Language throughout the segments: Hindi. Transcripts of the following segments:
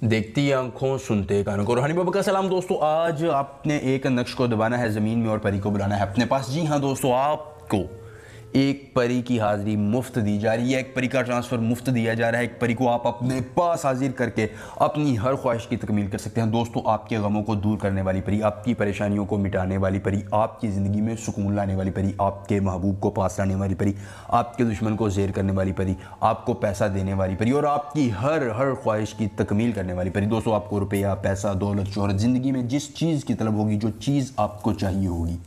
देखती आंखों सुनते कानों को। रूहानी बाबा का सलाम दोस्तों। आज आपने एक नक्श को दबाना है ज़मीन में और परी को बुलाना है अपने पास। जी हाँ दोस्तों, आपको एक परी की हाज़िरी मुफ्त दी जा रही है, एक परी का ट्रांसफ़र मुफ्त दिया जा रहा है। एक परी को आप अपने पास हाजिर करके अपनी हर ख्वाहिश की तकमील कर सकते हैं दोस्तों। आपके गमों को दूर करने वाली परी, आपकी परेशानियों को मिटाने वाली परी, आपकी ज़िंदगी में सुकून लाने वाली परी, आपके महबूब को पास लाने वाली परी, आपके दुश्मन को ज़ेर करने वाली परी, आपको पैसा देने वाली परी और आपकी हर ख्वाहिश की तकमील करने वाली परी। दोस्तों, आपको रुपया, पैसा, दौलत, शोहरत, ज़िंदगी में जिस चीज़ की तलब होगी, जो चीज़ आपको चाहिए होगी,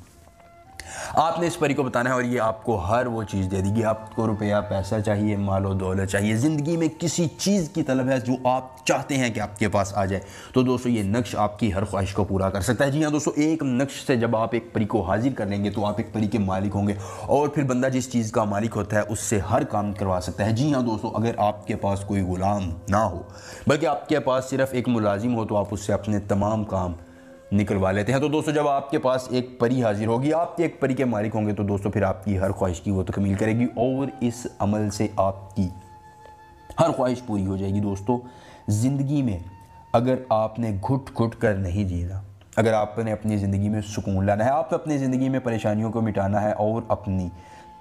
आपने इस परी को बताना है और ये आपको हर वो चीज़ दे देगी। आपको रुपया, पैसा चाहिए, मालो दौलत चाहिए, ज़िंदगी में किसी चीज़ की तलब है जो आप चाहते हैं कि आपके पास आ जाए, तो दोस्तों ये नक्श आपकी हर ख्वाहिश को पूरा कर सकता है। जी हाँ दोस्तों, एक नक्श से जब आप एक परी को हाजिर कर लेंगे तो आप एक परी के मालिक होंगे और फिर बंदा जिस चीज़ का मालिक होता है उससे हर काम करवा सकता है। जी हाँ दोस्तों, अगर आपके पास कोई गुलाम ना हो बल्कि आपके पास सिर्फ एक मुलाजिम हो तो आप उससे अपने तमाम काम निकलवा लेते हैं। तो दोस्तों, जब आपके पास एक परी हाजिर होगी, आप एक परी के मालिक होंगे, तो दोस्तों फिर आपकी हर ख्वाहिश की वो तकमील करेगी और इस अमल से आपकी हर ख्वाहिश पूरी हो जाएगी। दोस्तों, ज़िंदगी में अगर आपने घुट घुट कर नहीं जीना, अगर आपने अपनी ज़िंदगी में सुकून लाना है, आप अपनी ज़िंदगी में परेशानियों को मिटाना है और अपनी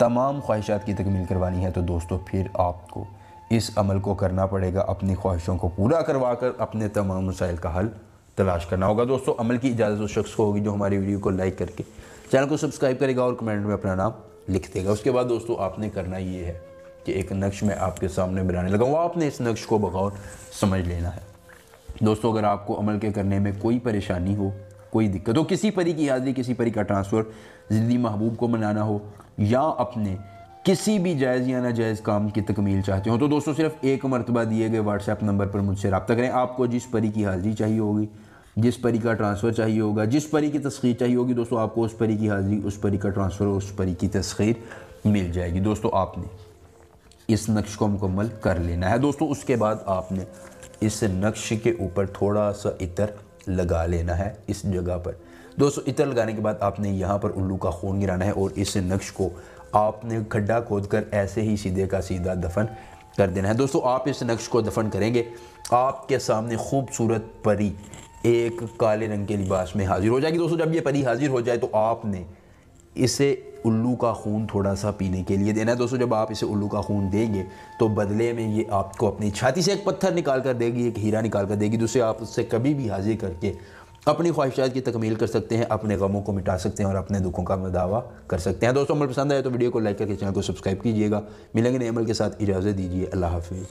तमाम ख्वाहिशात की तकमील करवानी है, तो दोस्तों फिर आपको इस अमल को करना पड़ेगा। अपनी ख्वाहिशों को पूरा करवा कर अपने तमाम मसाइल का हल तलाश करना होगा। दोस्तों, अमल की इजाज़त उस शख्स को होगी जो हमारी वीडियो को लाइक करके चैनल को सब्सक्राइब करेगा और कमेंट में अपना नाम लिख देगा। उसके बाद दोस्तों आपने करना ये है कि एक नक्श मैं आपके सामने बनाने लगा हूँ, आपने इस नक्श को बगौर समझ लेना है। दोस्तों, अगर आपको अमल के करने में कोई परेशानी हो, कोई दिक्कत हो, किसी परी की हाज़िरी, किसी परी का ट्रांसफ़र, ज़िंदगी महबूब को मनाना हो या अपने किसी भी जायज़ या नाजायज़ काम की तकमील चाहते हो, तो दोस्तों सिर्फ एक मरतबा दिए गए व्हाट्सएप नंबर पर मुझसे रब्ता करें। आपको जिस परी की हाज़िरी चाहिए होगी, जिस परी का ट्रांसफ़र चाहिए होगा, जिस परी की तस्खीर चाहिए होगी, दोस्तों आपको उस परी की हाज़िरी, उस परी का ट्रांसफ़र, उस परी की तस्खीर मिल जाएगी। दोस्तों, आपने इस नक्श को मुकम्मल कर लेना है। दोस्तों, उसके बाद आपने इस नक्श के ऊपर थोड़ा सा इतर लगा लेना है इस जगह पर। दोस्तों, इतर लगाने के बाद आपने यहाँ पर उल्लू का खून गिराना है और इस नक्श को आपने खड्डा खोद कर ऐसे ही सीधे का सीधा दफन कर देना है। दोस्तों, आप इस नक्श को दफन करेंगे, आपके सामने खूबसूरत परी एक काले रंग के लिबास में हाजिर हो जाएगी। दोस्तों, जब ये परी हाजिर हो जाए तो आपने इसे उल्लू का खून थोड़ा सा पीने के लिए देना है। दोस्तों, जब आप इसे उल्लू का खून देंगे तो बदले में ये आपको अपनी छाती से एक पत्थर निकाल कर देगी, एक हीरा निकाल कर देगी, जिससे आप उससे कभी भी हाजिर करके अपनी ख्वाहिशात की तकमील कर सकते हैं, अपने गमों को मिटा सकते हैं और अपने दुखों का दावा कर सकते हैं। दोस्तों, अमल पसंद आए तो वीडियो को लाइक करके चैनल को सब्सक्राइब कीजिएगा। मिलेंगे नए अमल के साथ, इजाज़त दीजिए। अल्लाह हाफिज़।